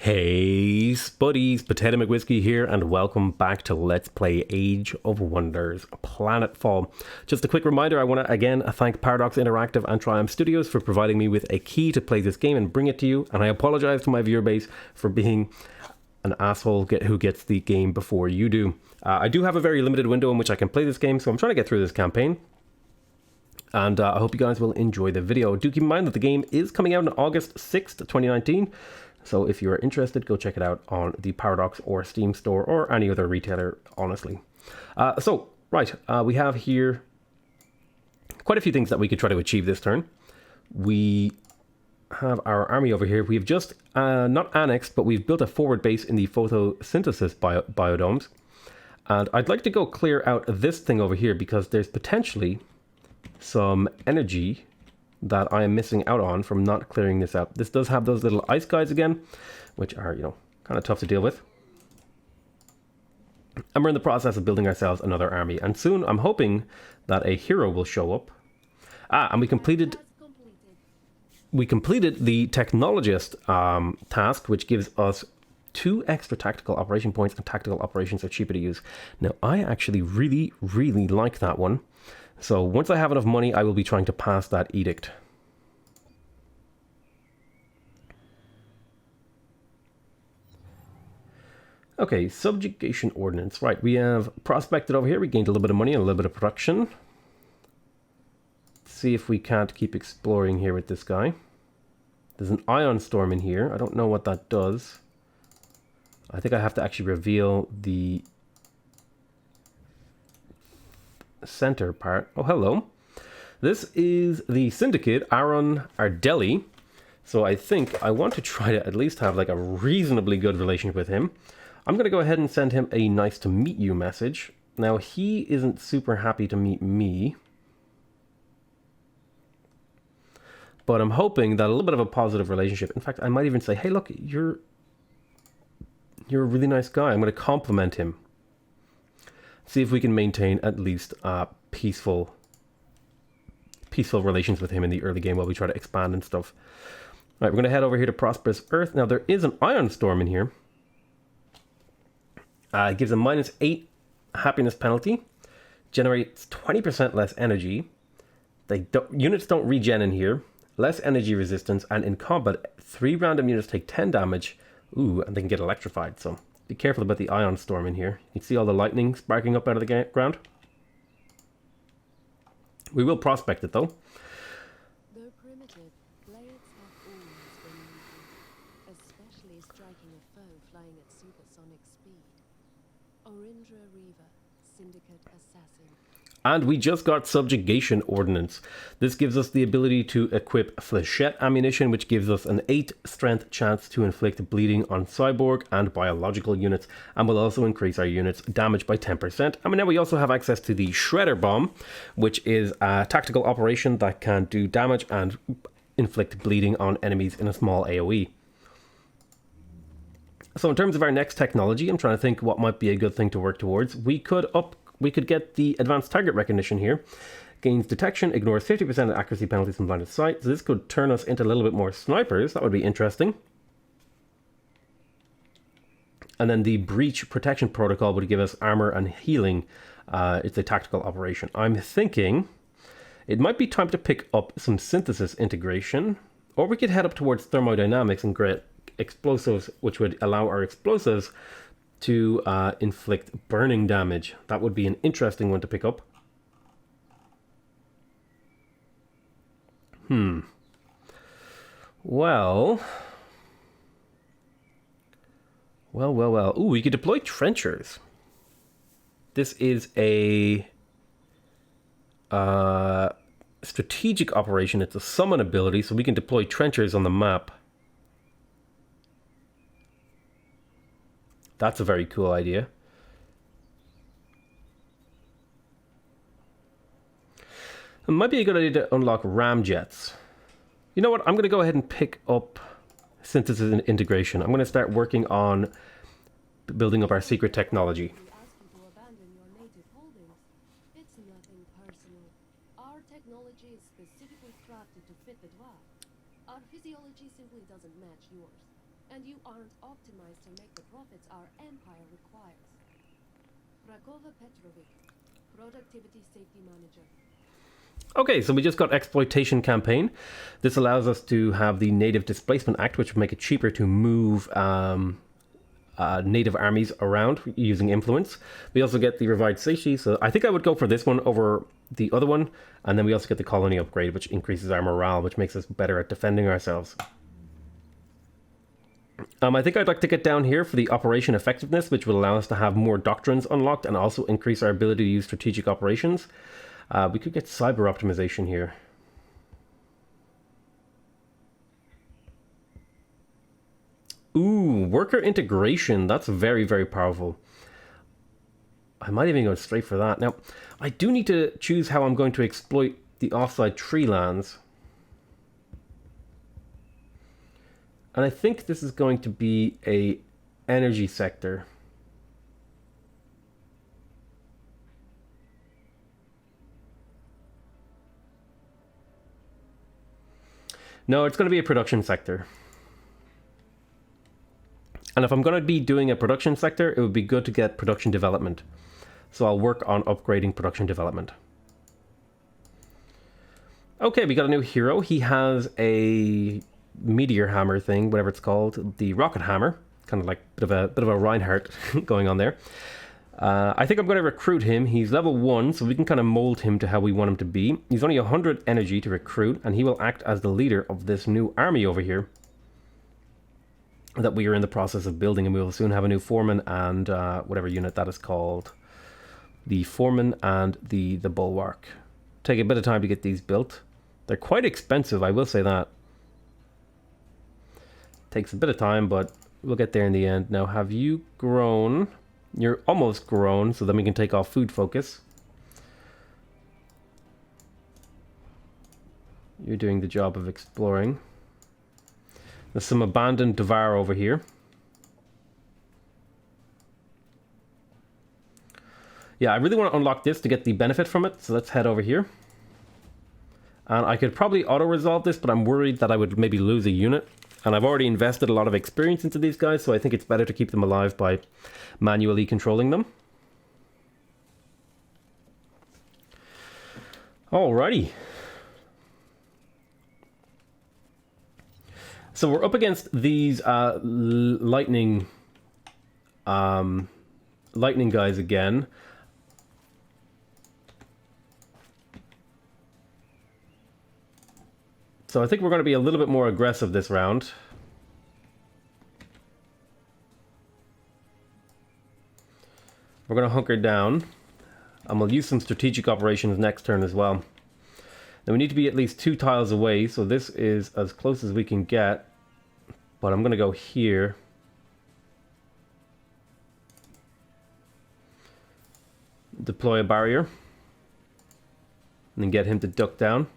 Hey, Spuddies PotatoMcWhiskey here, and welcome back to Let's Play Age of Wonders Planetfall. Just a quick reminder, I want to again thank Paradox Interactive and Triumph Studios for providing me with a key to play this game and bring it to you, and I apologize to my viewer base for being an asshole who gets the game before you do. I do have a very limited window in which I can play this game, so I'm trying to get through this campaign. And I hope you guys will enjoy the video. Do keep in mind that the game is coming out on August 6th, 2019. So if you're interested, go check it out on the Paradox or Steam store or any other retailer, honestly. We have here quite a few things that we could try to achieve this turn. We have our army over here. We've just, not annexed, but we've built a forward base in the photosynthesis biodomes. And I'd like to go clear out this thing over here because there's potentially some energy that I am missing out on from not clearing this out. This does have those little ice guys again, which are, kind of tough to deal with. And we're in the process of building ourselves another army. And soon I'm hoping that a hero will show up. And we completed the technologist task, which gives us 2 extra tactical operation points, and tactical operations are cheaper to use. Now, I actually really, really like that one. So once I have enough money, I will be trying to pass that edict. Okay, Subjugation Ordinance. Right, we have prospected over here. We gained a little bit of money and a little bit of production. Let's see if we can't keep exploring here with this guy. There's an ion storm in here. I don't know what that does. I think I have to actually reveal the center part. Oh, hello. This is the Syndicate, Aaron Ardelli. So I think I want to try to at least have like a reasonably good relationship with him. I'm going to go ahead and send him a nice to meet you message. Now, he isn't super happy to meet me, but I'm hoping that a little bit of a positive relationship. In fact, I might even say, hey, look, you're a really nice guy. I'm going to compliment him. See if we can maintain at least peaceful relations with him in the early game while we try to expand and stuff. All right, we're going to head over here to Prosperous Earth. Now, there is an ion storm in here. It gives a -8 happiness penalty. Generates 20% less energy. Units don't regen in here. Less energy resistance. And in combat, 3 random units take 10 damage. Ooh, and they can get electrified, so be careful about the ion storm in here. You can see all the lightning sparking up out of the ground. We will prospect it, though. Though primitive, blades have always been useful, especially striking a foe flying at supersonic speed. Orindra Reaver, Syndicate Assassin. And we just got Subjugation Ordinance. This gives us the ability to equip flechette ammunition, which gives us an 8 strength chance to inflict bleeding on cyborg and biological units, and will also increase our units' damage by 10%. And now we also have access to the Shredder Bomb, which is a tactical operation that can do damage and inflict bleeding on enemies in a small AoE. So in terms of our next technology, I'm trying to think what might be a good thing to work towards. We could get the advanced target recognition here. Gains detection, ignores 50% of accuracy penalties from blinded sight. So this could turn us into a little bit more snipers. That would be interesting. And then the breach protection protocol would give us armor and healing. It's a tactical operation. I'm thinking it might be time to pick up some synthesis integration, or we could head up towards thermodynamics and get explosives, which would allow our explosives to inflict burning damage. That would be an interesting one to pick up. Well. Ooh, we could deploy trenchers. This is a strategic operation. It's a summon ability, so we can deploy trenchers on the map. That's a very cool idea. It might be a good idea to unlock ramjets. You know what? I'm going to go ahead and pick up synthesis and integration. I'm going to start working on building up our secret technology. We ask you to abandon your native holdings. It's nothing personal. Our technology is specifically crafted to fit the Dwarves. Our physiology simply doesn't match yours. And you aren't optimized to make the profits our empire requires. Rakova Petrovic, Productivity Safety Manager. Okay, so we just got Exploitation Campaign. This allows us to have the Native Displacement Act, which would make it cheaper to move native armies around using influence. We also get the Revived Safety, so I think I would go for this one over the other one. And then we also get the Colony Upgrade, which increases our morale, which makes us better at defending ourselves. I think I'd like to get down here for the Operation Effectiveness, which will allow us to have more doctrines unlocked and also increase our ability to use strategic operations. We could get Cyber Optimization here. Ooh, Worker Integration. That's very, very powerful. I might even go straight for that. Now, I do need to choose how I'm going to exploit the offside tree lands. And I think this is going to be a energy sector. No, it's going to be a production sector. And if I'm going to be doing a production sector, it would be good to get production development. So I'll work on upgrading production development. Okay, we got a new hero. He has a meteor hammer thing, whatever it's called, the rocket hammer, kind of like a bit of a Reinhardt going on there. I think I'm going to recruit him. He's level 1, so we can kind of mold him to how we want him to be. He's only 100 energy to recruit, and he will act as the leader of this new army over here that we are in the process of building, and we will soon have a new foreman and whatever unit that is called. The foreman and the bulwark. Take a bit of time to get these built. They're quite expensive, I will say that. Takes a bit of time, but we'll get there in the end. Now, have you grown? You're almost grown, so then we can take off food focus. You're doing the job of exploring. There's some abandoned Devar over here. Yeah, I really want to unlock this to get the benefit from it, so let's head over here. And I could probably auto-resolve this, but I'm worried that I would maybe lose a unit. And I've already invested a lot of experience into these guys, so I think it's better to keep them alive by manually controlling them. Alrighty. So we're up against these lightning guys again. So I think we're going to be a little bit more aggressive this round. We're going to hunker down. And we'll use some strategic operations next turn as well. Now we need to be at least 2 tiles away, so this is as close as we can get. But I'm going to go here. Deploy a barrier. And then get him to duck down.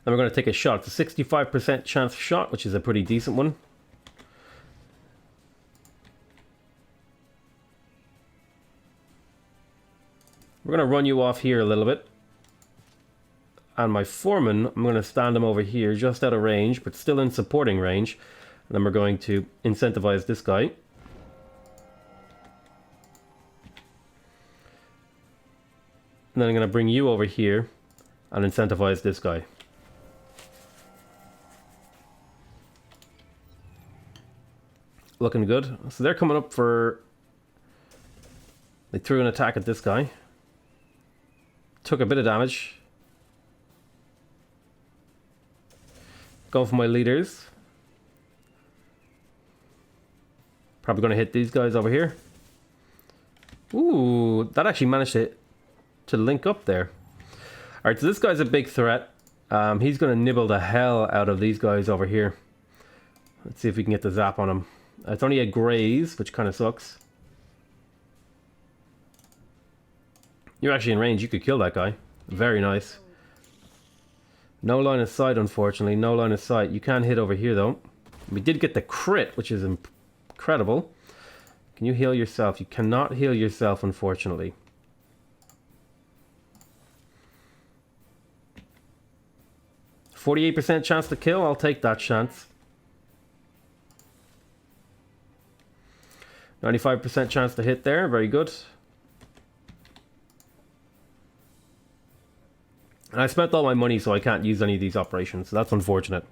And we're going to take a shot. It's a 65% chance shot, which is a pretty decent one. We're going to run you off here a little bit. And my foreman, I'm going to stand him over here, just out of range, but still in supporting range. And then we're going to incentivize this guy. And then I'm going to bring you over here and incentivize this guy. Looking good. So they're coming up for... They threw an attack at this guy. Took a bit of damage. Going for my leaders. Probably going to hit these guys over here. Ooh, that actually managed to link up there. Alright, so this guy's a big threat. He's going to nibble the hell out of these guys over here. Let's see if we can get the zap on him. It's only a graze, which kind of sucks. You're actually in range. You could kill that guy. Very nice. No line of sight, unfortunately. No line of sight. You can hit over here, though. We did get the crit, which is incredible. Can you heal yourself? You cannot heal yourself, unfortunately. 48% chance to kill. I'll take that chance. 95% chance to hit there. Very good. And I spent all my money, so I can't use any of these operations. So that's unfortunate.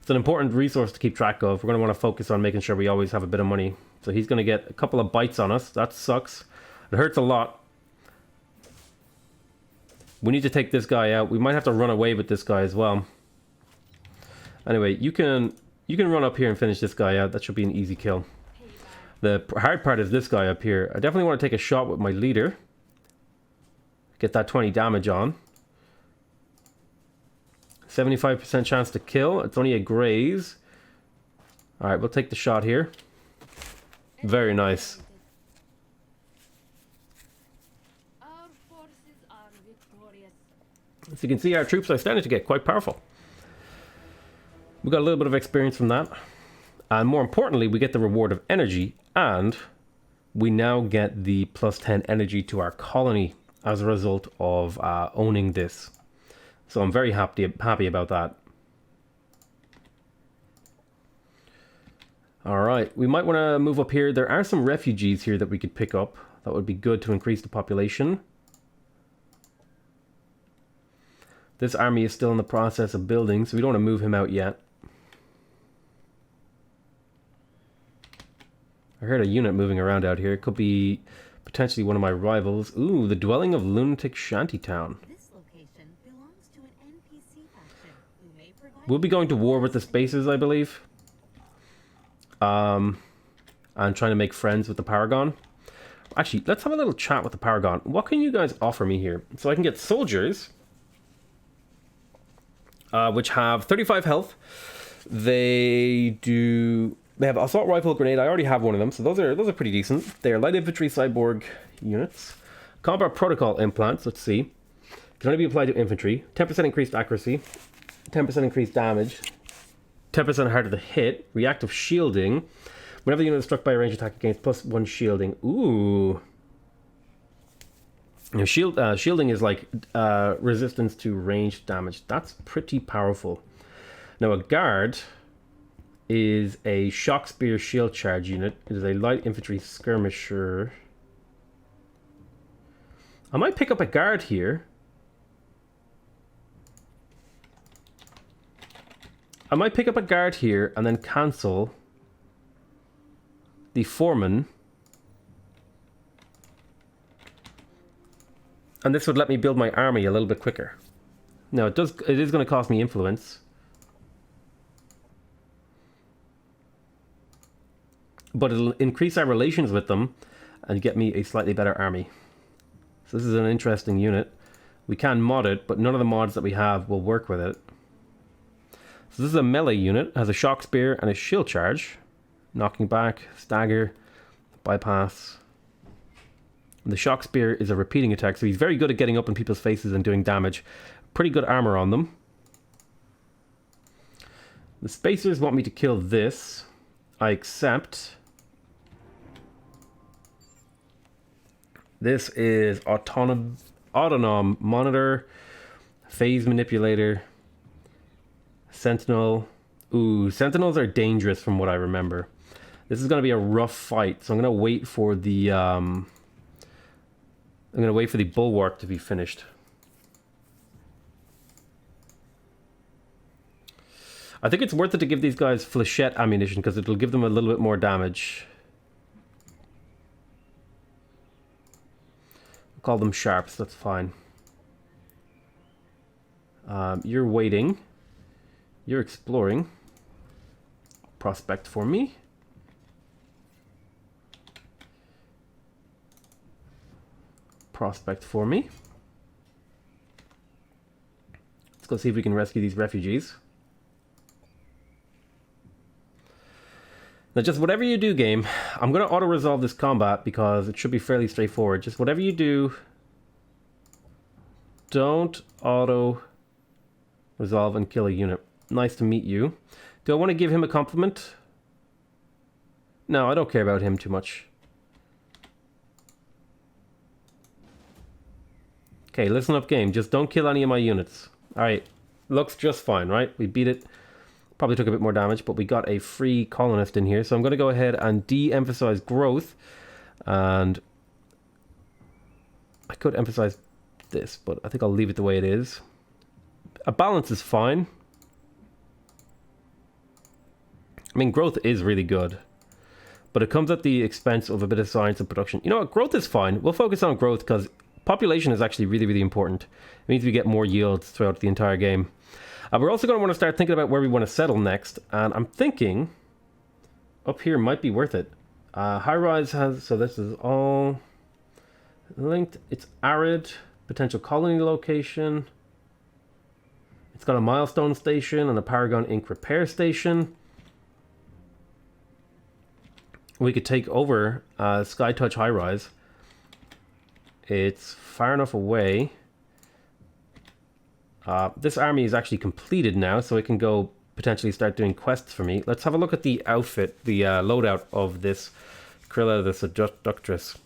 It's an important resource to keep track of. We're going to want to focus on making sure we always have a bit of money. So he's going to get a couple of bites on us. That sucks. It hurts a lot. We need to take this guy out. We might have to run away with this guy as well. Anyway, you can run up here and finish this guy out. That should be an easy kill. The hard part is this guy up here. I definitely want to take a shot with my leader. Get that 20 damage on. 75% chance to kill. It's only a graze. Alright, we'll take the shot here. Very nice. Our forces are victorious. As you can see, our troops are starting to get quite powerful. We got a little bit of experience from that. And more importantly, we get the reward of energy, and we now get the plus 10 energy to our colony as a result of owning this. So I'm very happy about that. Alright, we might want to move up here. There are some refugees here that we could pick up. That would be good to increase the population. This army is still in the process of building, so we don't want to move him out yet. I heard a unit moving around out here. It could be potentially one of my rivals. Ooh, the Dwelling of Lunatic Shantytown. This location belongs to an NPC faction who may provide. We'll be going to war with the Spacers, I believe. And trying to make friends with the Paragon. Actually, let's have a little chat with the Paragon. What can you guys offer me here? So I can get soldiers, which have 35 health. They have assault rifle, grenade. I already have one of them, so those are pretty decent. They are light infantry cyborg units. Combat protocol implants. Let's see. Can only be applied to infantry. 10% increased accuracy. 10% increased damage. 10% harder to hit. Reactive shielding. Whenever the unit is struck by a range attack against +1 shielding. Ooh. You know, shielding is like resistance to ranged damage. That's pretty powerful. Now a guard is a shock spear shield charge unit. It is a light infantry skirmisher. I might pick up a guard here. And then cancel the foreman. And this would let me build my army a little bit quicker. Now it is going to cost me influence. But it'll increase our relations with them and get me a slightly better army. So this is an interesting unit. We can mod it, but none of the mods that we have will work with it. So this is a melee unit. It has a shock spear and a shield charge. Knocking back, stagger, bypass. And the shock spear is a repeating attack, so he's very good at getting up in people's faces and doing damage. Pretty good armor on them. The Spacers want me to kill this. I accept. This is autonom monitor, phase manipulator, sentinel. Ooh, sentinels are dangerous from what I remember. This is going to be a rough fight, so I'm going to wait for the bulwark to be finished. I think it's worth it to give these guys flechette ammunition because it'll give them a little bit more damage. I'll call them sharps, that's fine. You're waiting. You're exploring. Prospect for me. Prospect for me. Let's go see if we can rescue these refugees. Now, just whatever you do, game, I'm going to auto-resolve this combat because it should be fairly straightforward. Just whatever you do, don't auto-resolve and kill a unit. Nice to meet you. Do I want to give him a compliment? No, I don't care about him too much. Okay, listen up, game. Just don't kill any of my units. Alright. Looks just fine, right? We beat it. Probably took a bit more damage, but we got a free colonist in here. So I'm going to go ahead and de-emphasize growth. And I could emphasize this, but I think I'll leave it the way it is. A balance is fine. I mean, growth is really good. But it comes at the expense of a bit of science and production. You know what? Growth is fine. We'll focus on growth because population is actually really, really important. It means we get more yields throughout the entire game. We're also going to want to start thinking about where we want to settle next. And I'm thinking up here might be worth it. High rise has, so this is all linked. It's arid, potential colony location. It's got a milestone station and a Paragon Ink repair station. We could take over Sky Touch High Rise. It's far enough away. This army is actually completed now, so it can go potentially start doing quests for me. Let's have a look at the outfit, the loadout of this Krilla the Seductress.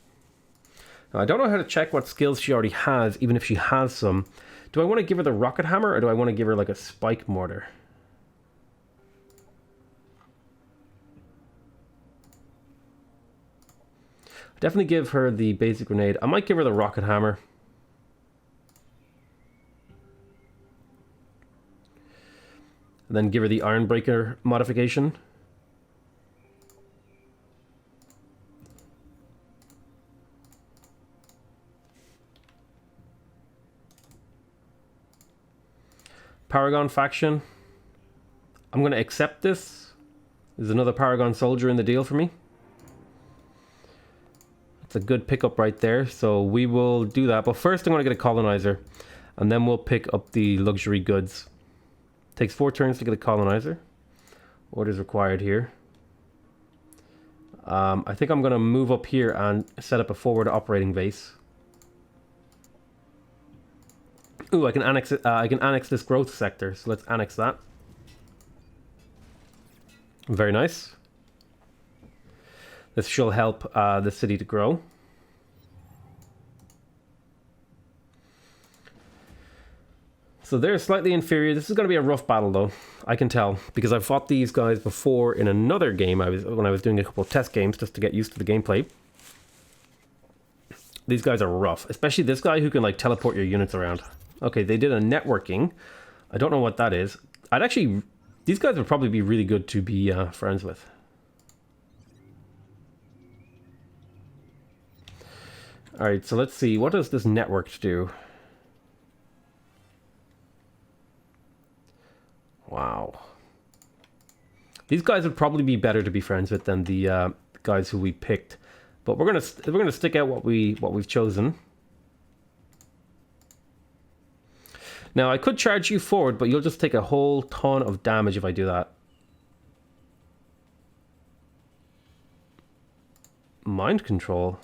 Now, I don't know how to check what skills she already has, even if she has some. Do I want to give her the rocket hammer, or do I want to give her like a spike mortar? Definitely give her the basic grenade. I might give her the rocket hammer. And then give her the Iron Breaker modification. Paragon faction. I'm going to accept this. There's another Paragon soldier in the deal for me. It's a good pickup right there, so we will do that. But first I'm going to get a colonizer, and then we'll pick up the luxury goods. Takes 4 turns to get a colonizer. Orders required here. I think I'm going to move up here and set up a forward operating base. Ooh, I can annex it. I can annex this growth sector, so let's annex that. Very nice. This shall help the city to grow. So they're slightly inferior. This is going to be a rough battle, though. I can tell, because I've fought these guys before in another game. When I was doing a couple of test games just to get used to the gameplay. These guys are rough, especially this guy who can like teleport your units around. Okay, they did a networking. I don't know what that is. These guys would probably be really good to be friends with. Alright, so let's see. What does this network do? Wow. These guys would probably be better to be friends with than the guys who we picked. But we're gonna stick out what we've chosen. Now I could charge you forward, but you'll just take a whole ton of damage if I do that. Mind control.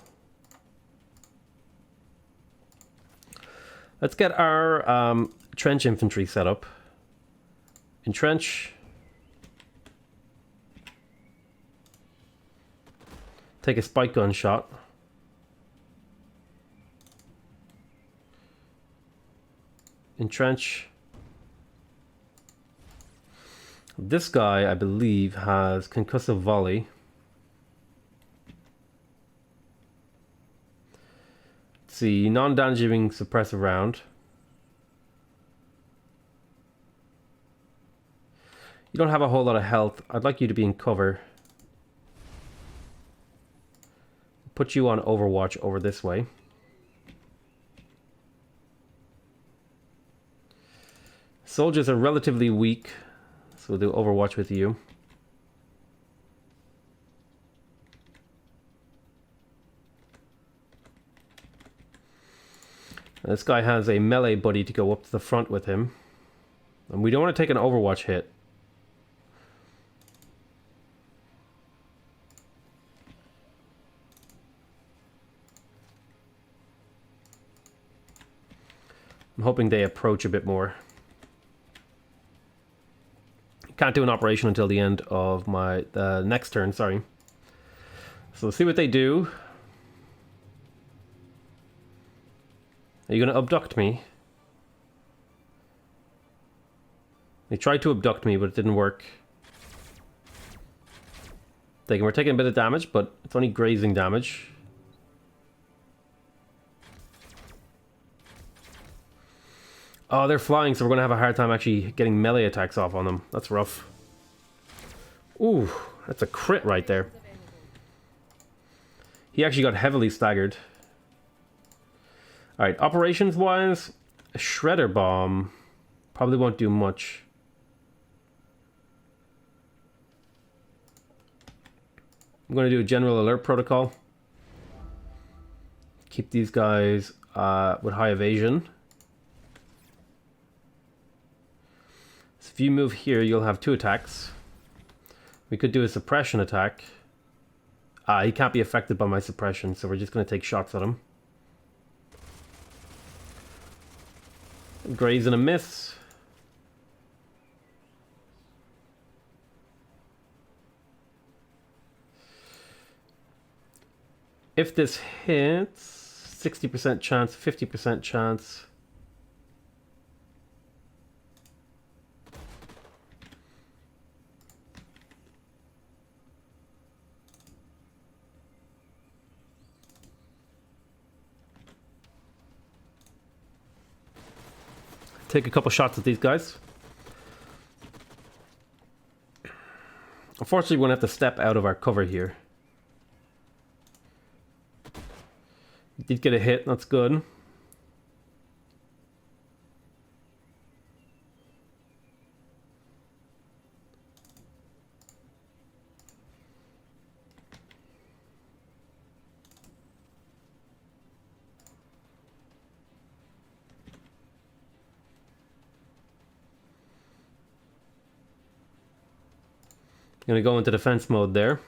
Let's get our trench infantry set up. Entrench. Take a spike gun shot. Entrench. This guy, I believe, has concussive volley. Let's see, non-damaging suppressive round. You don't have a whole lot of health. I'd like you to be in cover. Put you on Overwatch over this way. Soldiers are relatively weak, so we'll do Overwatch with you. This guy has a melee buddy to go up to the front with him. And we don't want to take an Overwatch hit. I'm hoping they approach a bit more. Can't do an operation until the end of my next turn, sorry. So let's see what they do. Are you going to abduct me? They tried to abduct me, but it didn't work. We're taking a bit of damage, but it's only grazing damage. Oh, they're flying, so we're going to have a hard time actually getting melee attacks off on them. That's rough. Ooh, that's a crit right there. He actually got heavily staggered. Alright, operations-wise, a Shredder Bomb probably won't do much. I'm going to do a general alert protocol. Keep these guys with high evasion. So if you move here, you'll have 2 attacks. We could do a suppression attack. He can't be affected by my suppression, so we're just going to take shots at him. Graze and a miss. If this hits, 60% chance, 50% chance. Take a couple shots at these guys. Unfortunately, we're going to have to step out of our cover here. Did get a hit, that's good. Gonna go into defense mode there.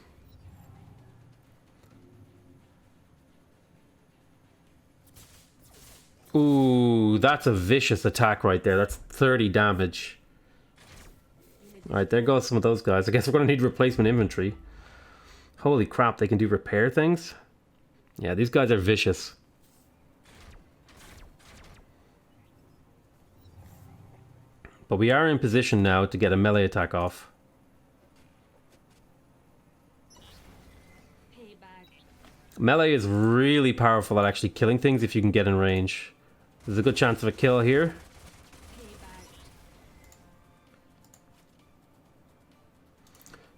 Ooh, that's a vicious attack right there. That's 30 damage. Alright, there goes some of those guys. I guess we're gonna need replacement inventory. Holy crap, they can do repair things? Yeah, these guys are vicious. But we are in position now to get a melee attack off. Melee is really powerful at actually killing things if you can get in range. There's a good chance of a kill here.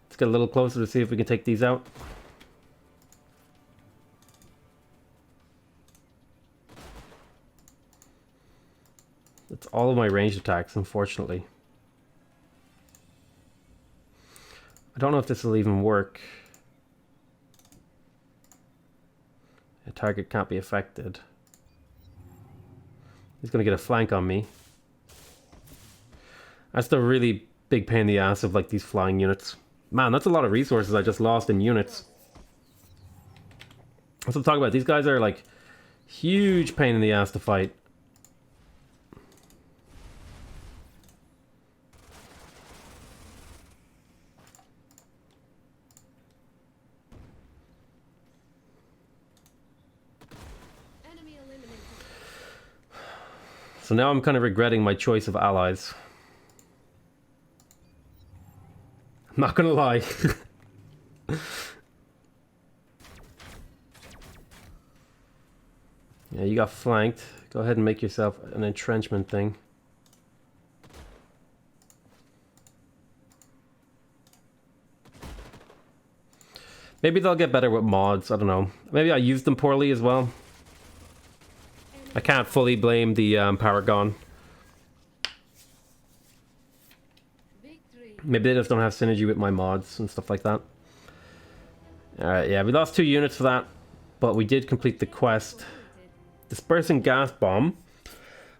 Let's get a little closer to see if we can take these out. That's all of my ranged attacks, unfortunately. I don't know if this will even work. A target can't be affected. He's going to get a flank on me. That's the really big pain in the ass of like these flying units. Man, that's a lot of resources I just lost in units. That's what I'm talking about. These guys are like huge pain in the ass to fight. So now I'm kind of regretting my choice of allies. I'm not gonna lie. Yeah, you got flanked. Go ahead and make yourself an entrenchment thing. Maybe they'll get better with mods, I don't know. Maybe I used them poorly as well. I can't fully blame the Paragon. Maybe they just don't have synergy with my mods and stuff like that. Alright, yeah, we lost 2 units for that. But we did complete the quest. Dispersing gas bomb.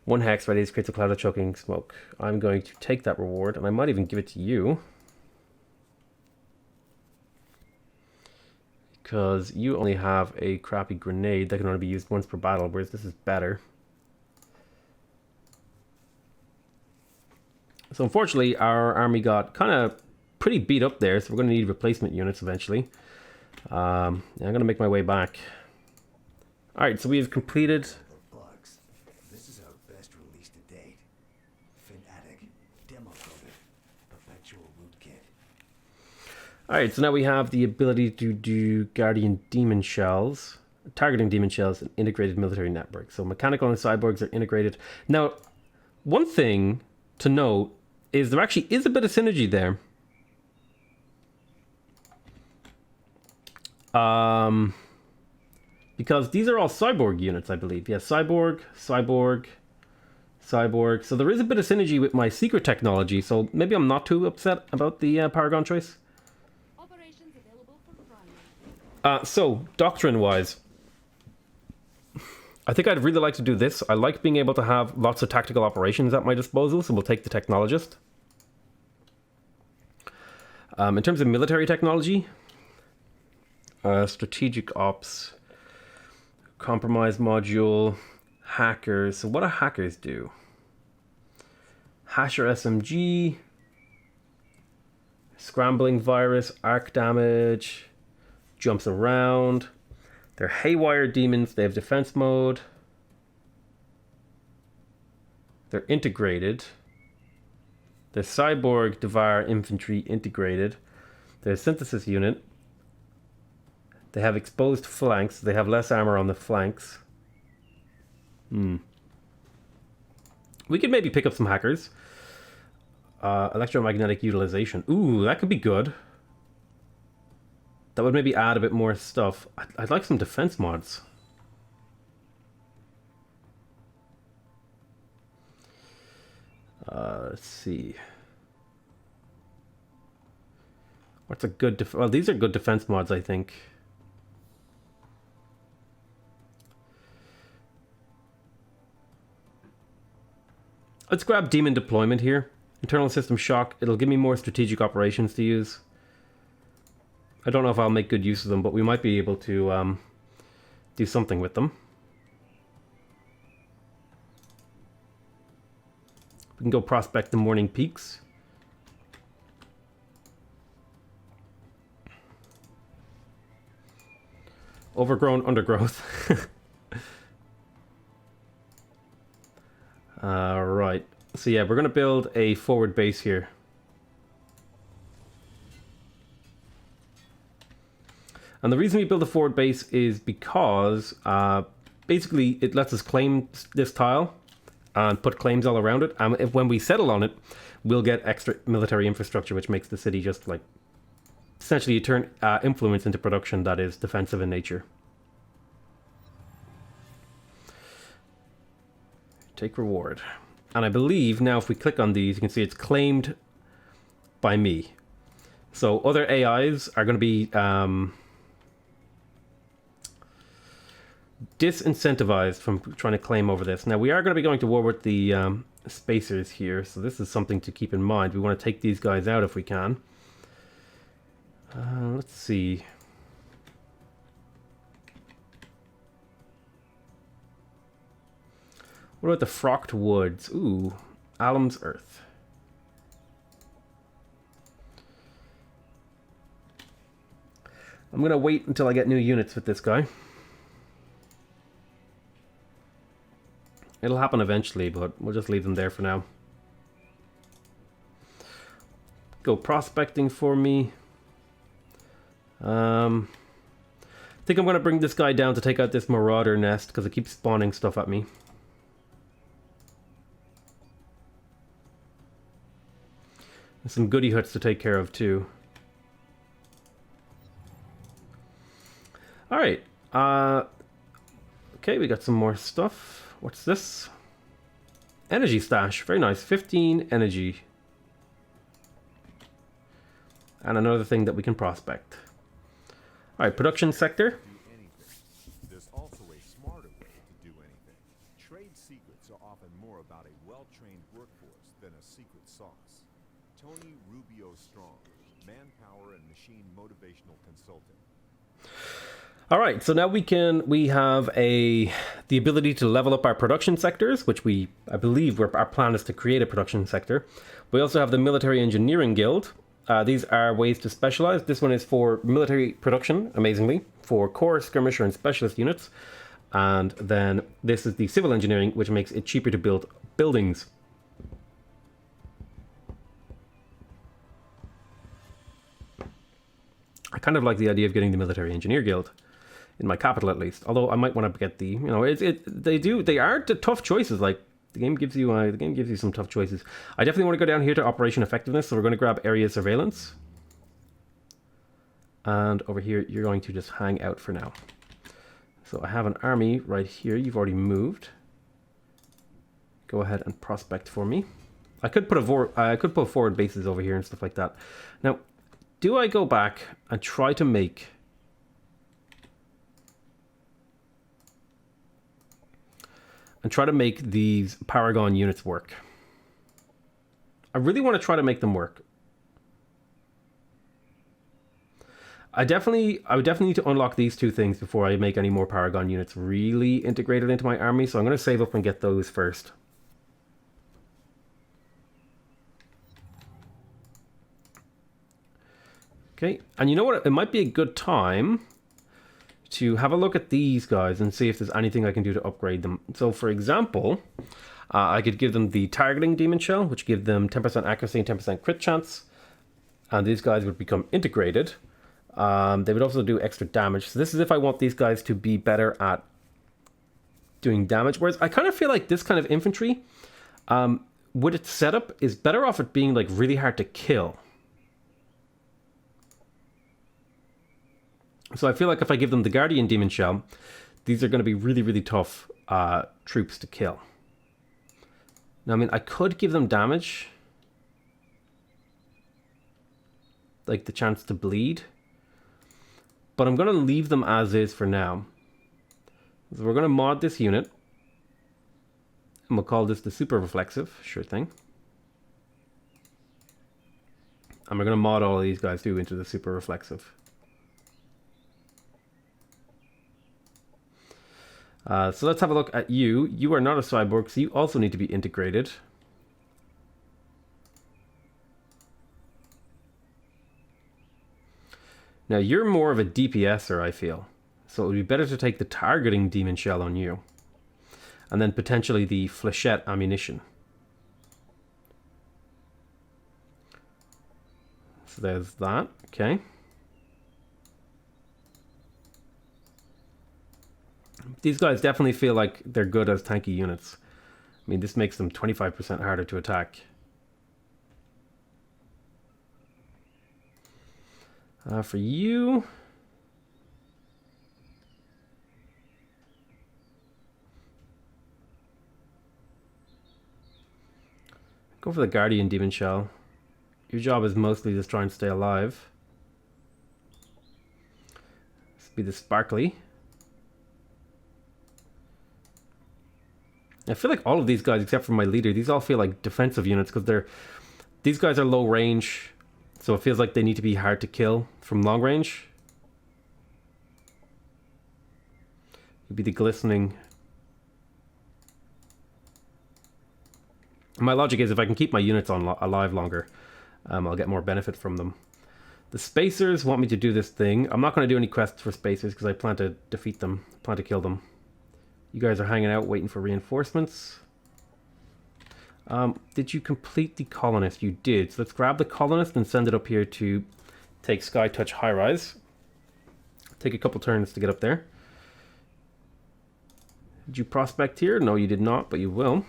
1 hex ready to create a cloud of choking smoke. I'm going to take that reward, and I might even give it to you. Because you only have a crappy grenade that can only be used once per battle, whereas this is better. So unfortunately, our army got kind of pretty beat up there, so we're going to need replacement units eventually. I'm going to make my way back. Alright, so we have completed... Bugs. This is our best release to date. Fanatic, demo coded, Alright, so now we have the ability to do Guardian Demon Shells, targeting Demon Shells, and integrated military network. So mechanical and cyborgs are integrated. Now, one thing to note is there actually is a bit of synergy there. Because these are all cyborg units, I believe. Yeah, cyborg, cyborg, cyborg. So there is a bit of synergy with my secret technology, so maybe I'm not too upset about the Paragon choice. Operations available from primary. So, doctrine-wise, I think I'd really like to do this. I like being able to have lots of tactical operations at my disposal, so we'll take the technologist. In terms of military technology, strategic ops, compromise module, hackers. So what do hackers do? Hasher SMG, scrambling virus, arc damage, jumps around. They're haywire demons. They have defense mode. They're integrated. They're cyborg devour infantry integrated. They're a synthesis unit. They have exposed flanks. They have less armor on the flanks. We could maybe pick up some hackers. Electromagnetic utilization. Ooh, that could be good. That would maybe add a bit more stuff. I'd like some defense mods. Let's see. What's a good well, these are good defense mods, I think. Let's grab Demon Deployment here. Internal System Shock. It'll give me more strategic operations to use. I don't know if I'll make good use of them, but we might be able to do something with them. We can go prospect the Morning Peaks. Overgrown undergrowth. Right. So yeah, we're going to build a forward base here. And the reason we build a forward base is because basically it lets us claim this tile and put claims all around it. And when we settle on it, we'll get extra military infrastructure, which makes the city just like essentially you turn influence into production that is defensive in nature. Take reward. And I believe now if we click on these, you can see it's claimed by me. So other AIs are going to be disincentivized from trying to claim over this. Now we are going to be going to war with the spacers here, so this is something to keep in mind. We want to take these guys out if we can. Let's see. What about the Frocked Woods? Ooh, Alum's Earth. I'm going to wait until I get new units with this guy. It'll happen eventually, but we'll just leave them there for now. Go prospecting for me. I think I'm going to bring this guy down to take out this marauder nest because it keeps spawning stuff at me. There's some goody huts to take care of too. Alright. Okay, we got some more stuff. What's this? Energy stash. Very nice. 15 energy. And another thing that we can prospect. Alright, production sector. There's also a smarter way to do anything. Trade secrets are often more about a well-trained workforce than a secret sauce. Tony Rubio Strong, manpower and machine motivational consultant. All right, so now we have the ability to level up our production sectors, which I believe our plan is to create a production sector. We also have the Military Engineering Guild. These are ways to specialize. This one is for military production, amazingly, for core, skirmisher, and specialist units. And then this is the Civil Engineering, which makes it cheaper to build buildings. kind of like the idea of getting the Military Engineer Guild in my capital at least. Although I might want to get the, you know, they are the tough choices. Like the game gives you some tough choices. I definitely want to go down here to Operation Effectiveness. So we're going to grab Area Surveillance. And over here, you're going to just hang out for now. So I have an army right here. You've already moved. Go ahead and prospect for me. I could put forward bases over here and stuff like that. Now, do I go back and try to make these Paragon units work? I really want to try to make them work. I would definitely need to unlock these two things before I make any more Paragon units really integrated into my army. So I'm going to save up and get those first. Okay, and you know what? It might be a good time to have a look at these guys and see if there's anything I can do to upgrade them. So for example, I could give them the Targeting Demon Shell, which give them 10% accuracy and 10% crit chance. And these guys would become integrated. They would also do extra damage. So this is if I want these guys to be better at doing damage. Whereas I kind of feel like this kind of infantry, with its setup, is better off at being like really hard to kill. So I feel like if I give them the Guardian Demon Shell, these are going to be really, really tough troops to kill. Now, I mean, I could give them damage. Like the chance to bleed. But I'm going to leave them as is for now. So we're going to mod this unit. And we'll call this the Super Reflexive. Sure thing. And we're going to mod all of these guys too into the Super Reflexive. So let's have a look at you. You are not a cyborg, so you also need to be integrated. Now, you're more of a DPSer, I feel. So it would be better to take the Targeting Demon Shell on you. And then potentially the Flechette Ammunition. So there's that. Okay. These guys definitely feel like they're good as tanky units. I mean, this makes them 25% harder to attack. For you... go for the Guardian Demon Shell. Your job is mostly just try and stay alive. This will be the Sparkly. I feel like all of these guys, except for my leader, these all feel like defensive units because these guys are low range, so it feels like they need to be hard to kill from long range. It'd be the Glistening. My logic is if I can keep my units alive longer, I'll get more benefit from them. The Spacers want me to do this thing. I'm not going to do any quests for Spacers because I plan to defeat them, plan to kill them. You guys are hanging out waiting for reinforcements. Did you complete the Colonist? You did. So let's grab the Colonist and send it up here to take Sky Touch High Rise. Take a couple turns to get up there. Did you prospect here? No, you did not, but you will.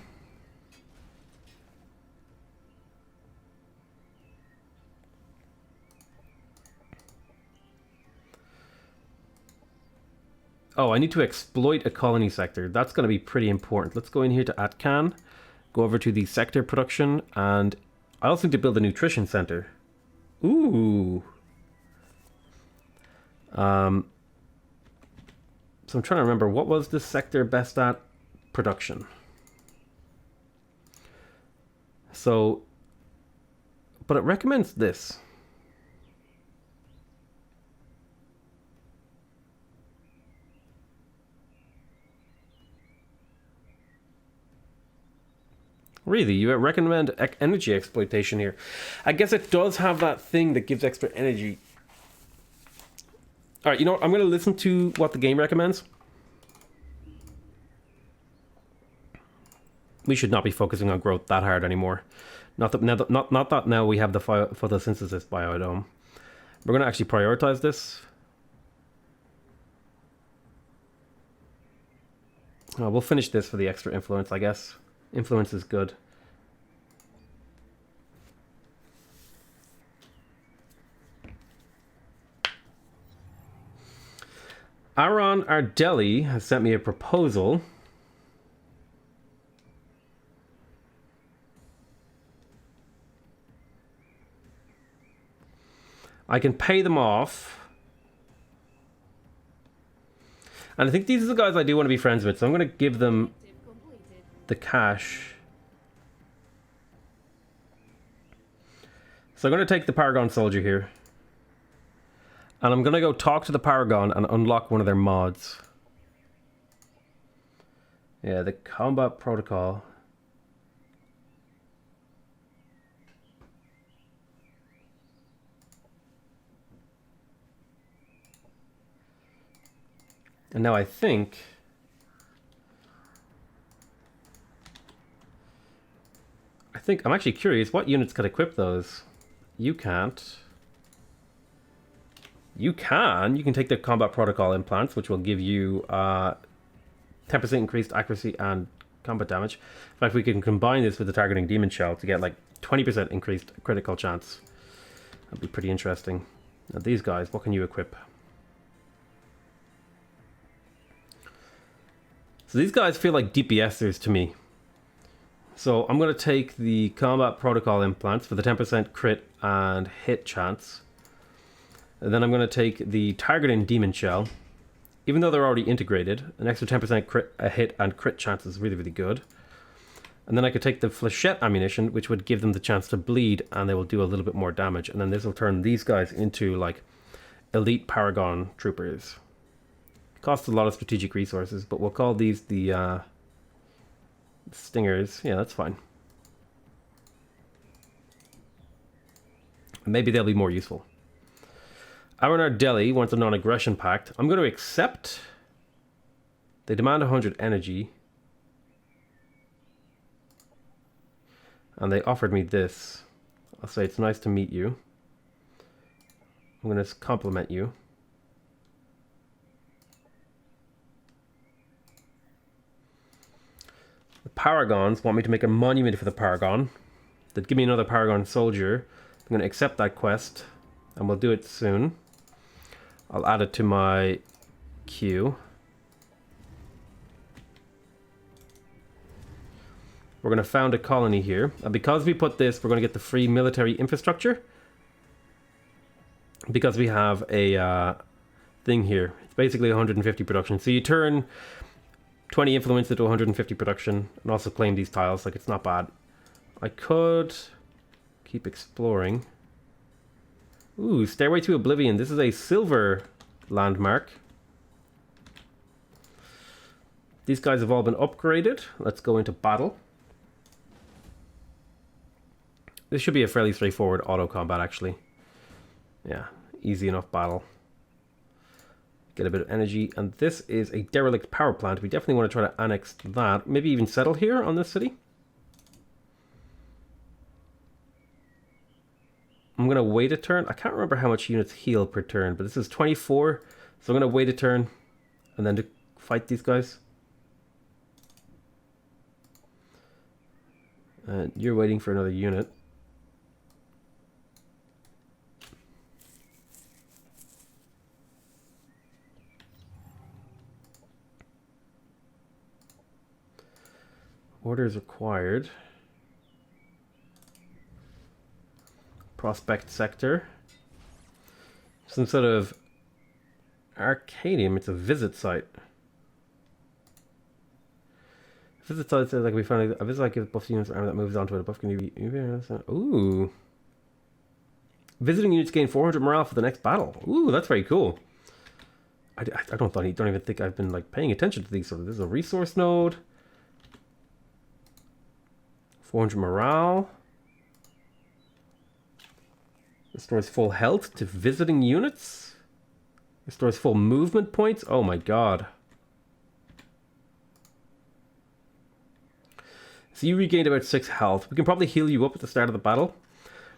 Oh, I need to exploit a colony sector. That's going to be pretty important. Let's go in here to Atcan, go over to the sector production, and I also need to build a nutrition center. Ooh. So I'm trying to remember, what was this sector best at? Production. So, but it recommends this. Really, you recommend energy exploitation here. I guess it does have that thing that gives extra energy. Alright, you know what? I'm going to listen to what the game recommends. We should not be focusing on growth that hard anymore. Not that now we have the photosynthesis biodome. We're going to actually prioritize this. We'll finish this for the extra influence, I guess. Influence is good. Aaron Ardeli has sent me a proposal. I can pay them off. And I think these are the guys I do want to be friends with, so I'm going to give them the cash. So I'm going to take the Paragon Soldier here. And I'm going to go talk to the Paragon and unlock one of their mods. Yeah, the Combat Protocol. And now I think I'm actually curious what units could equip those. You can't. You can take the combat protocol implants, which will give you 10% increased accuracy and combat damage. In fact, we can combine this with the targeting demon shell to get like 20% increased critical chance. That'd be pretty interesting. Now these guys, what can you equip? So these guys feel like DPSers to me. So I'm going to take the combat protocol implants for the 10% crit and hit chance. And then I'm going to take the targeting demon shell. Even though they're already integrated, an extra 10% crit, a hit and crit chance is really, really good. And then I could take the flechette ammunition, which would give them the chance to bleed, and they will do a little bit more damage. And then this will turn these guys into like elite Paragon troopers. Costs a lot of strategic resources, but we'll call these the stingers. Yeah, that's fine. Maybe they'll be more useful. Aaron Ardeli wants a non-aggression pact. I'm going to accept. They demand 100 energy. And they offered me this. I'll say it's nice to meet you. I'm going to compliment you. The Paragons want me to make a monument for the Paragon. They'd give me another Paragon soldier. I'm going to accept that quest, and we'll do it soon. I'll add it to my queue. We're going to found a colony here. And because we put this, we're going to get the free military infrastructure. Because we have a thing here. It's basically 150 production. So you turn 20 influence into 150 production and also claim these tiles. Like, it's not bad. I could keep exploring. Ooh, Stairway to Oblivion. This is a silver landmark. These guys have all been upgraded. Let's go into battle. This should be a fairly straightforward auto combat, actually. Yeah, easy enough battle. Get a bit of energy. And this is a derelict power plant. We definitely want to try to annex that. Maybe even settle here on this city. I'm going to wait a turn. I can't remember how much units heal per turn, but this is 24. So I'm going to wait a turn and then to fight these guys. And you're waiting for another unit. Orders required. Prospect sector. Some sort of arcadium. It's a visit site. Visit site says like we found a visit site gives buff units armor that moves onto it. A buff can be. Ooh. Visiting units gain 400 morale for the next battle. Ooh, that's very cool. I don't even think I've been like paying attention to these. So this is a resource node. 400 morale. Restores full health to visiting units. Restores full movement points. Oh my god. So you regained about 6 health. We can probably heal you up at the start of the battle.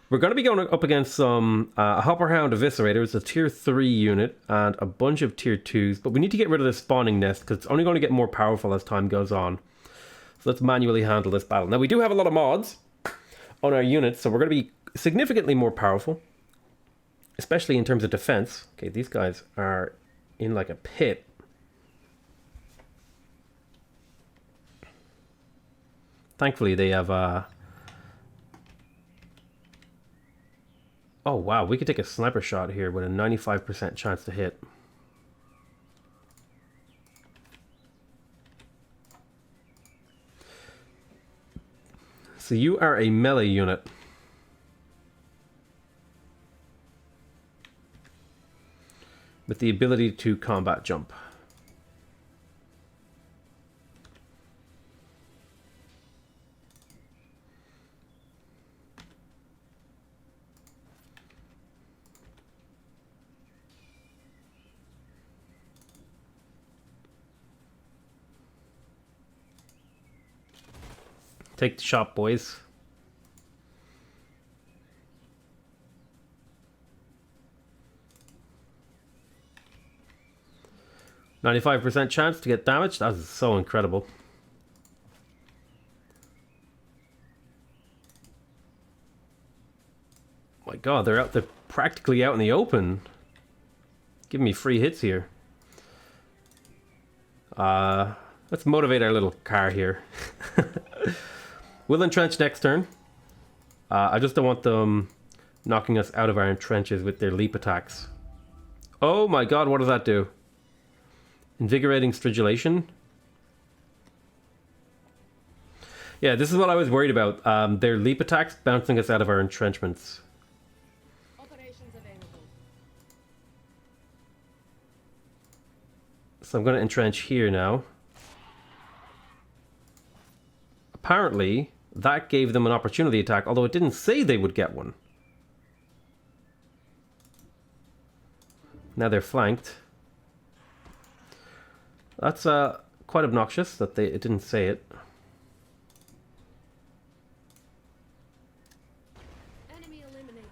We're going to be going up against some Hopperhound Eviscerators, a tier 3 unit, and a bunch of tier 2s, but we need to get rid of this spawning nest because it's only going to get more powerful as time goes on. So let's manually handle this battle. Now we do have a lot of mods on our units, so we're going to be significantly more powerful, especially in terms of defense. Okay, these guys are in like a pit. Thankfully they have oh wow, we could take a sniper shot here with a 95% chance to hit. So you are a melee unit. With the ability to combat jump. Take the shot, boys. %95 chance to get damaged. That is so incredible. My god, they're practically out in the open. Giving me free hits here. Let's motivate our little car here. We'll entrench next turn. I just don't want them knocking us out of our entrenches with their leap attacks. Oh my god, what does that do? Invigorating Stridulation? Yeah, this is what I was worried about. Their leap attacks bouncing us out of our entrenchments. Operations available. So I'm going to entrench here now. Apparently, that gave them an opportunity attack, although it didn't say they would get one. Now they're flanked. That's quite obnoxious that it didn't say it. Enemy eliminated.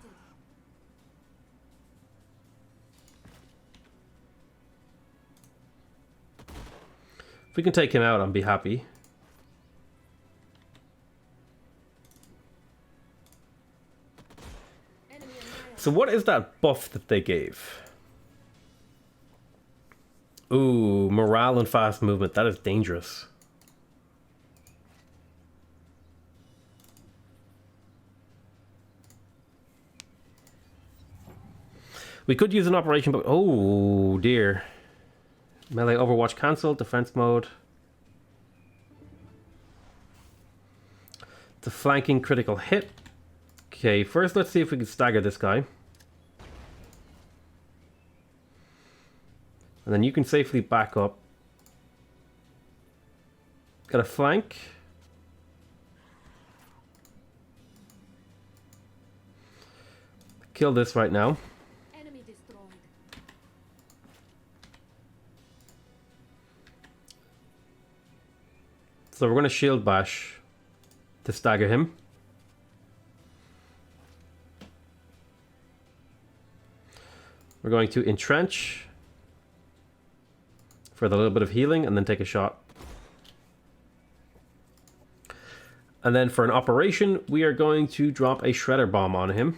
If we can take him out, I'll be happy. So what is that buff that they gave? Ooh, morale and fast movement. That is dangerous. We could use an operation, but oh dear. Melee Overwatch cancelled. Defense mode. It's a flanking critical hit. Okay, first let's see if we can stagger this guy. And then you can safely back up. Got a flank. Kill this right now. Enemy destroyed. So we're going to shield bash to stagger him. We're going to entrench for the little bit of healing and then take a shot. And then for an operation, we are going to drop a shredder bomb on him.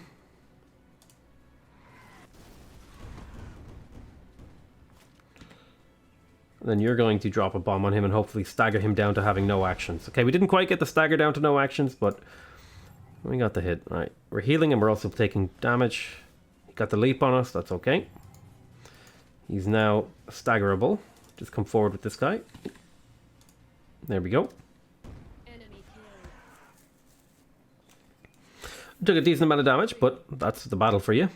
And then you're going to drop a bomb on him and hopefully stagger him down to having no actions. Okay, we didn't quite get the stagger down to no actions, but we got the hit. All right, we're healing and we're also taking damage. He got the leap on us, that's okay. He's now staggerable. Just come forward with this guy. There we go. Enemy killed. Took a decent amount of damage, but that's the battle for you.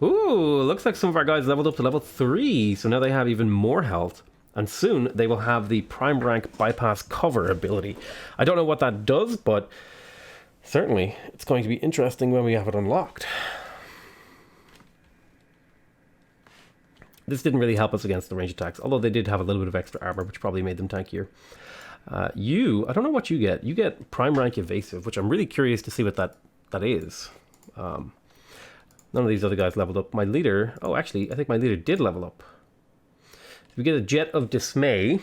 Ooh, looks like some of our guys leveled up to level 3, so now they have even more health. And soon they will have the prime rank bypass cover ability. I don't know what that does, but certainly it's going to be interesting when we have it unlocked. This didn't really help us against the range attacks, although they did have a little bit of extra armor, which probably made them tankier. I don't know what you get. You get prime rank evasive, which I'm really curious to see what that is. None of these other guys leveled up. My leader, oh, actually, I think my leader did level up. If we get a Jet of Dismay,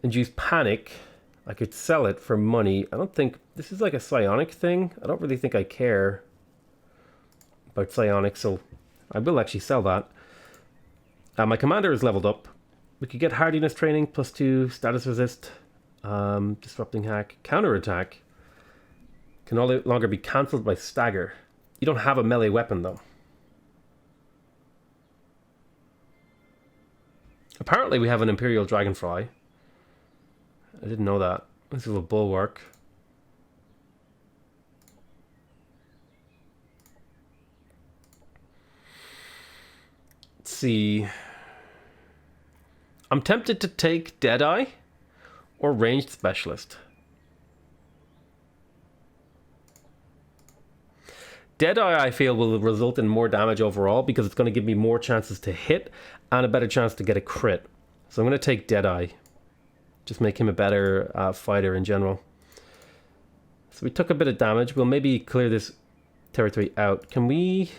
induce panic, I could sell it for money. I don't think, this is like a psionic thing. I don't really think I care about psionic, so I will actually sell that. My commander is leveled up. We could get hardiness training, +2, status resist, disrupting hack, counterattack. Can no longer be cancelled by stagger. You don't have a melee weapon though. Apparently we have an Imperial Dragonfly. I didn't know that. This is a bulwark. Let's see. I'm tempted to take Deadeye or Ranged Specialist. Deadeye, I feel, will result in more damage overall because it's going to give me more chances to hit and a better chance to get a crit. So I'm going to take Deadeye. Just make him a better fighter in general. So we took a bit of damage. We'll maybe clear this territory out. Can we...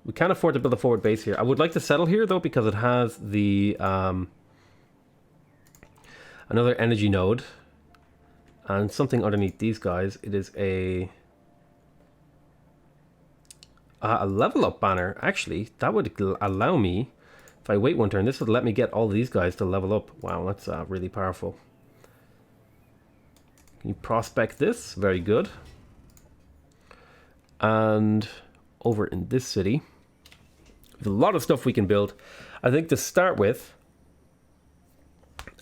We can't afford to build a forward base here. I would like to settle here, though, because it has the... another energy node. And something underneath these guys. It is a level up banner. Actually, that would allow me... If I wait one turn, this would let me get all these guys to level up. Wow, that's really powerful. Can you prospect this? Very good. And over in this city, there's a lot of stuff we can build. I think to start with,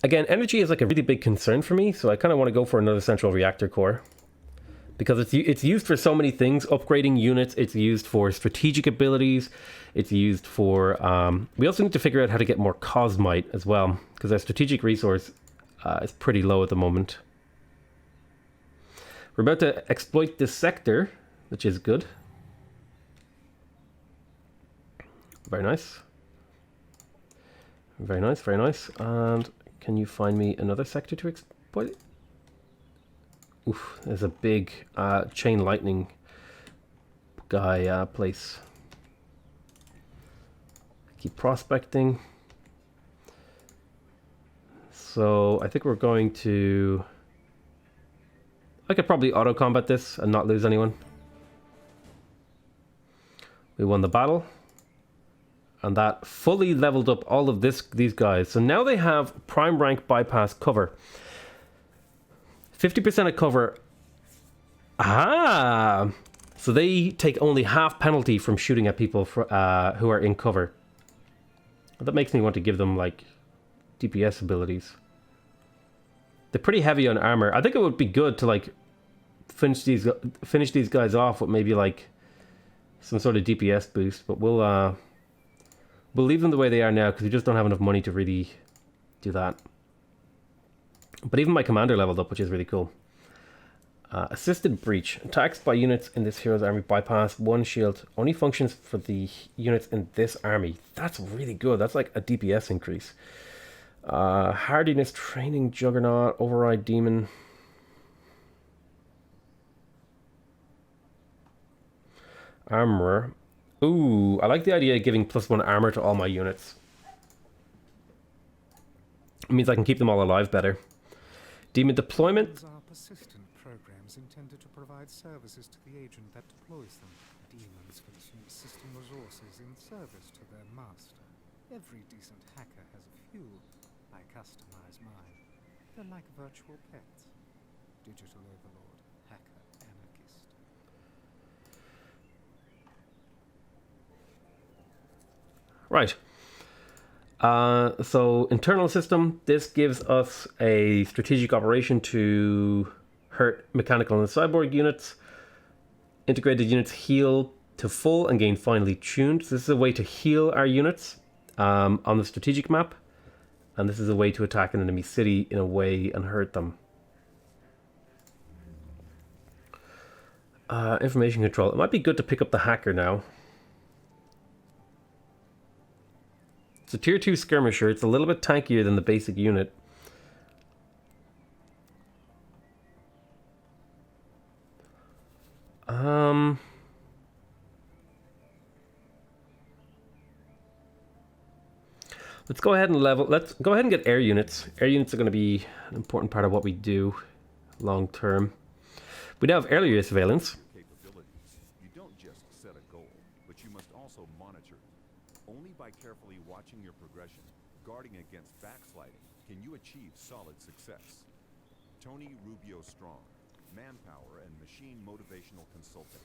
again, energy is like a really big concern for me, so I kind of want to go for another central reactor core. Because it's used for so many things, upgrading units, it's used for strategic abilities, it's used for... we also need to figure out how to get more Cosmite as well, because our strategic resource is pretty low at the moment. We're about to exploit this sector, which is good. Very nice. Very nice, very nice. And can you find me another sector to exploit? Oof, there's a big chain lightning guy place. Keep prospecting. So I think we're going to... I could probably auto-combat this and not lose anyone. We won the battle. And that fully leveled up all of these guys. So now they have prime rank bypass cover. 50% of cover. Ah! So they take only half penalty from shooting at people who are in cover. That makes me want to give them, like, DPS abilities. They're pretty heavy on armor. I think it would be good to, like, finish these guys off with maybe, like, some sort of DPS boost. But we'll leave them the way they are now because we just don't have enough money to really do that. But even my commander leveled up, which is really cool. Assisted breach. Attacks by units in this hero's army bypass one shield. Only functions for the units in this army. That's really good. That's like a DPS increase. Hardiness training juggernaut. Override demon. Armorer. Ooh, I like the idea of giving +1 armor to all my units. It means I can keep them all alive better. Demon deployment. These are persistent programs intended to provide services to the agent that deploys them. Demons consume system resources in service to their master. Every decent hacker has a few. I customize mine. They're like virtual pets. Digital overlord, hacker, anarchist. Right. So internal system, this gives us a strategic operation to hurt mechanical and cyborg units. Integrated units heal to full and gain finely tuned. So this is a way to heal our units on the strategic map. And this is a way to attack an enemy city in a way and hurt them. Information control. It might be good to pick up the hacker now. It's a tier 2 skirmisher. It's a little bit tankier than the basic unit. Let's go ahead and level. Let's go ahead and get air units. Air units are going to be an important part of what we do long term. We now have area surveillance. Capabilities. You don't just set a goal, but you must also monitor it. Only by carefully watching your progression, guarding against backsliding, can you achieve solid success. Tony Rubio Strong, manpower and machine motivational consultant.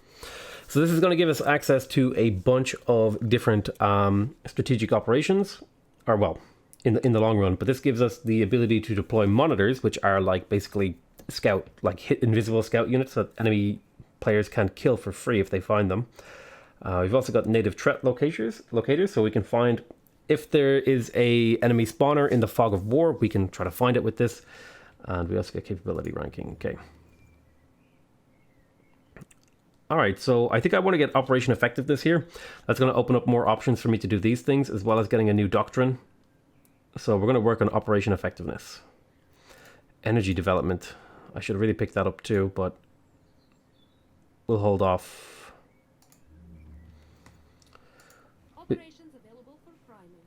So this is going to give us access to a bunch of different strategic operations, or well, in the long run. But this gives us the ability to deploy monitors, which are like basically scout, like hit invisible scout units that enemy players can kill for free if they find them. We've also got native threat locators, so we can find if there is a enemy spawner in the fog of war. We can try to find it with this, and we also get capability ranking. Okay. All right, so I think I want to get Operation Effectiveness here. That's going to open up more options for me to do these things, as well as getting a new doctrine. So we're going to work on Operation Effectiveness. Energy development. I should have really picked that up too, but we'll hold off. Operations available for priming.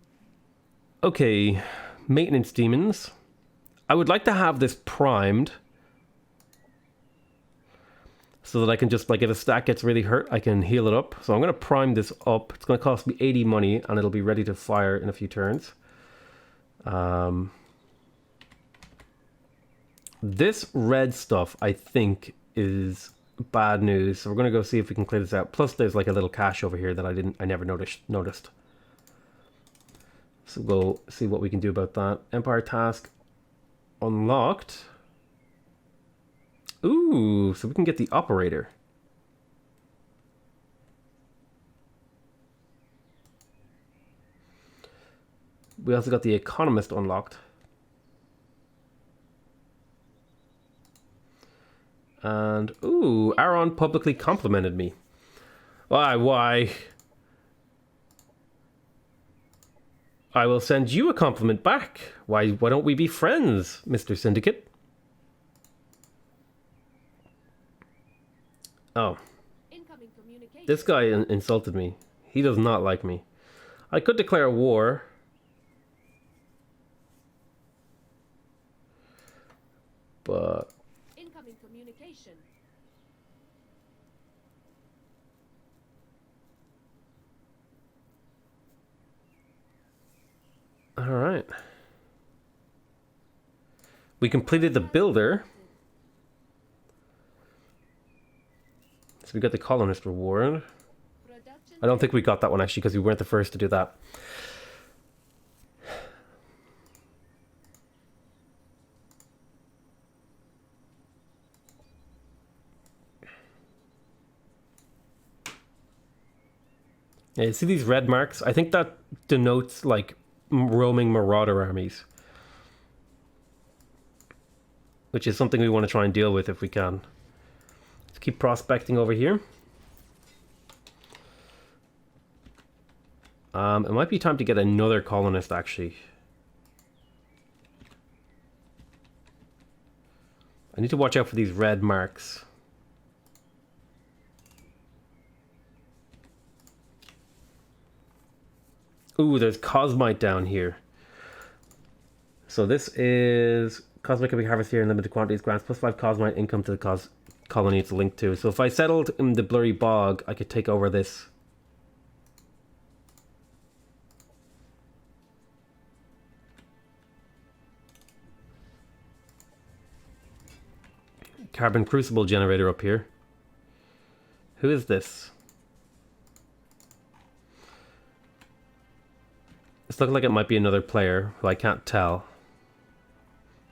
Okay, maintenance demons. I would like to have this primed, so that I can just, like, if a stack gets really hurt, I can heal it up. So I'm going to prime this up. It's going to cost me 80 money, and it'll be ready to fire in a few turns. This red stuff, I think, is bad news. So we're going to go see if we can clear this out. Plus, there's like a little cache over here that I never noticed. So we'll see what we can do about that. Empire task unlocked. Ooh, so we can get the operator. We also got the economist unlocked. And, ooh, Aaron publicly complimented me. Why? I will send you a compliment back. Why don't we be friends, Mr. Syndicate? Oh, Incoming communication. this guy insulted me. He does not like me. I could declare war. But Incoming communication. all right. We completed the builder. So we got the colonist reward. Production. I don't think we got that one actually because we weren't the first to do that. Yeah, you see these red marks? I think that denotes like roaming marauder armies, which is something we want to try and deal with if we can. Let's keep prospecting over here. It might be time to get another colonist actually. I need to watch out for these red marks. Ooh, there's Cosmite down here. So this is Cosmite can be harvested here in limited quantities, grants +5 Cosmite income to the colony it's linked to. So if I settled in the Blurry Bog, I could take over this. Carbon Crucible generator up here. Who is this? It's looking like it might be another player who I can't tell.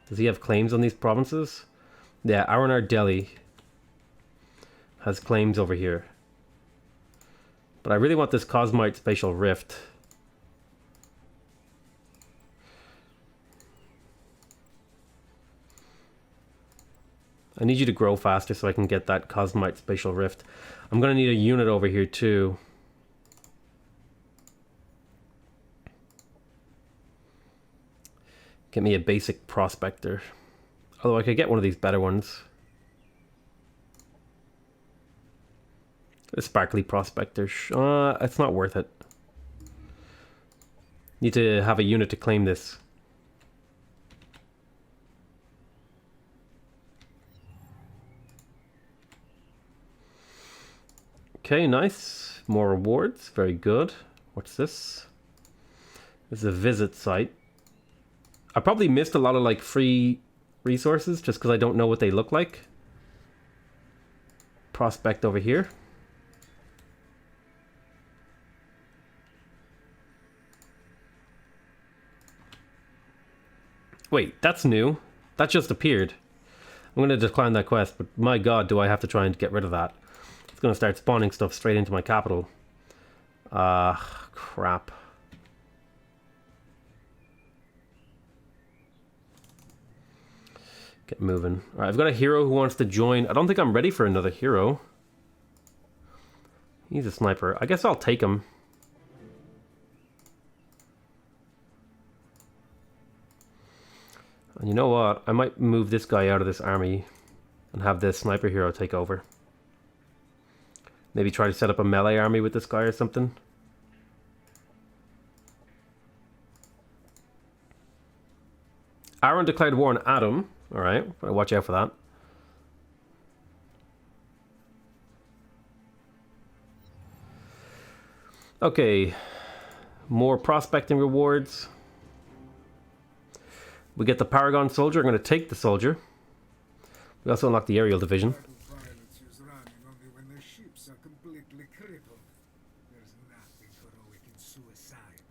Does he have claims on these provinces? Yeah, Aranar Delhi has claims over here. But I really want this Cosmite Spatial Rift. I need you to grow faster so I can get that Cosmite Spatial Rift. I'm going to need a unit over here too. Get me a basic prospector. Although I could get one of these better ones. A sparkly prospector. It's not worth it. Need to have a unit to claim this. Okay, nice. More rewards. Very good. What's this? This is a visit site. I probably missed a lot of like free resources just because I don't know what they look like. Prospect over here. Wait, that's new. That just appeared. I'm going to decline that quest, but my god, do I have to try and get rid of that. It's going to start spawning stuff straight into my capital. Crap. Get moving. Alright, I've got a hero who wants to join. I don't think I'm ready for another hero. He's a sniper. I guess I'll take him. And you know what? I might move this guy out of this army and have this sniper hero take over. Maybe try to set up a melee army with this guy or something. Aaron declared war on Adam. Alright, watch out for that. Okay, more prospecting rewards. We get the Paragon Soldier. I'm going to take the Soldier. We also unlock the Aerial Division. Pilots use ramming only when their ships are completely crippled. There's nothing heroic in suicide.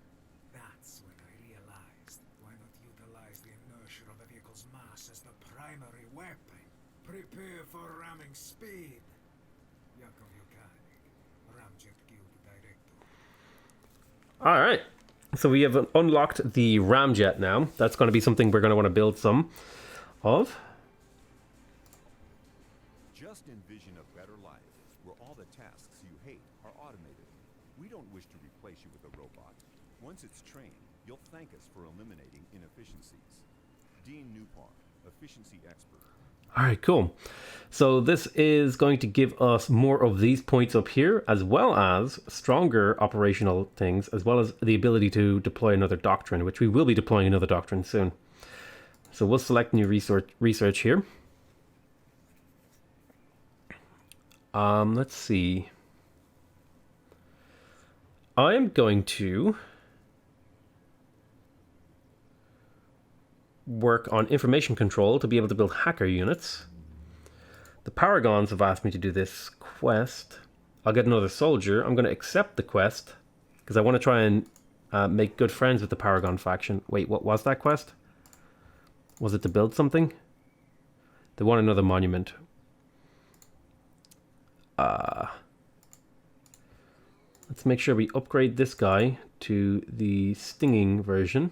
That's when I realized why not utilize the inertia of the vehicle's mass as the primary weapon. Prepare for ramming speed. Yakov Laconic, Ramjet Guild Director. Alright. So we have unlocked the ramjet now. That's going to be something we're going to want to build some of. Just envision a better life where all the tasks you hate are automated. We don't wish to replace you with a robot. Once it's trained, you'll thank us for eliminating inefficiencies. Dean Newpar, efficiency expert. Alright, cool. So this is going to give us more of these points up here, as well as stronger operational things, as well as the ability to deploy another doctrine, which we will be deploying another doctrine soon. So we'll select new research here. Let's see. I am going to work on information control to be able to build hacker units. The Paragons have asked me to do this quest. I'll get another soldier. I'm going to accept the quest because I want to try and make good friends with the Paragon faction. Wait, what was that quest? Was it to build something? They want another monument. Let's make sure we upgrade this guy to the stinging version.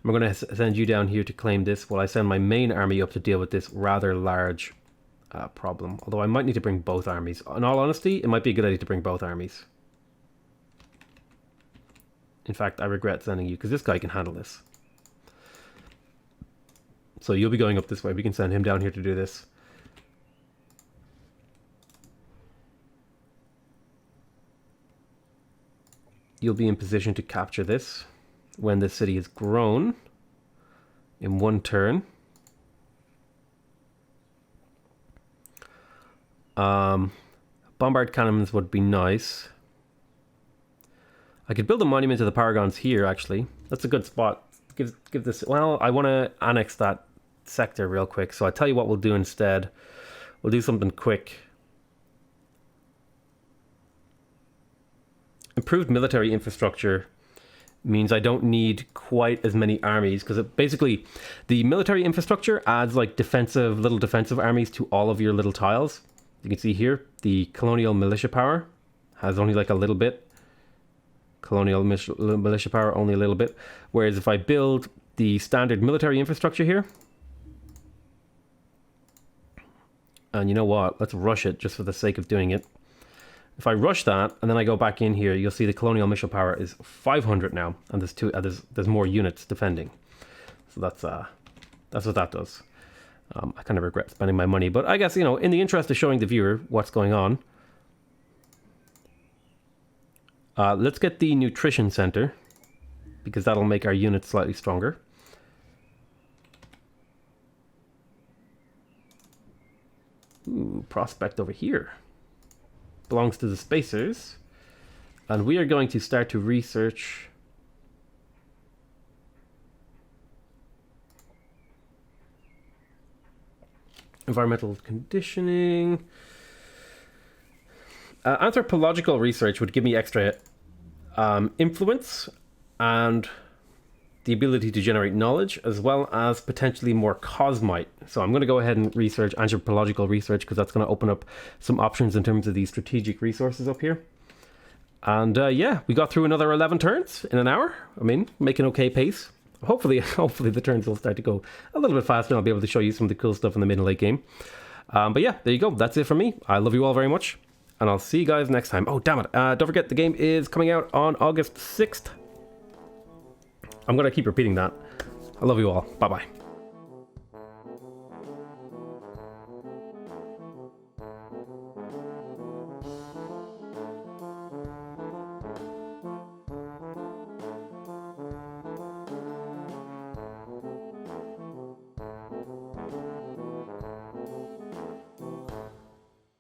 I'm going to send you down here to claim this while I send my main army up to deal with this rather large problem. Although I might need to bring both armies. In all honesty, it might be a good idea to bring both armies. In fact, I regret sending you because this guy can handle this. So you'll be going up this way. We can send him down here to do this. You'll be in position to capture this when the city is grown in one turn. Bombard cannons would be nice. I could build a monument to the Paragons here, actually. That's a good spot. Give this... Well, I want to annex that sector real quick, so I'll tell you what we'll do instead. We'll do something quick. Improved military infrastructure means I don't need quite as many armies, because basically the military infrastructure adds like little defensive armies to all of your little tiles. You can see here the colonial militia power has only like a little bit. Colonial militia power only a little bit. Whereas if I build the standard military infrastructure here, and you know what, let's rush it just for the sake of doing it. If I rush that and then I go back in here, you'll see the colonial militia power is 500 now, and there's more units defending. So that's what that does. I kind of regret spending my money, but I guess, you know, in the interest of showing the viewer what's going on, let's get the nutrition center, because that'll make our units slightly stronger. Ooh, prospect over here. Belongs to the spacers. And we are going to start to research environmental conditioning. Anthropological research would give me extra influence and the ability to generate knowledge, as well as potentially more cosmite. So I'm going to go ahead and research anthropological research, because that's going to open up some options in terms of these strategic resources up here. And yeah, we got through another 11 turns in an hour. I mean, making okay pace. Hopefully the turns will start to go a little bit faster, and I'll be able to show you some of the cool stuff in the mid and late game. But yeah, there you go. That's it from me. I love you all very much, and I'll see you guys next time. Oh, damn it. Don't forget, the game is coming out on August 6th. I'm going to keep repeating that. I love you all. Bye-bye.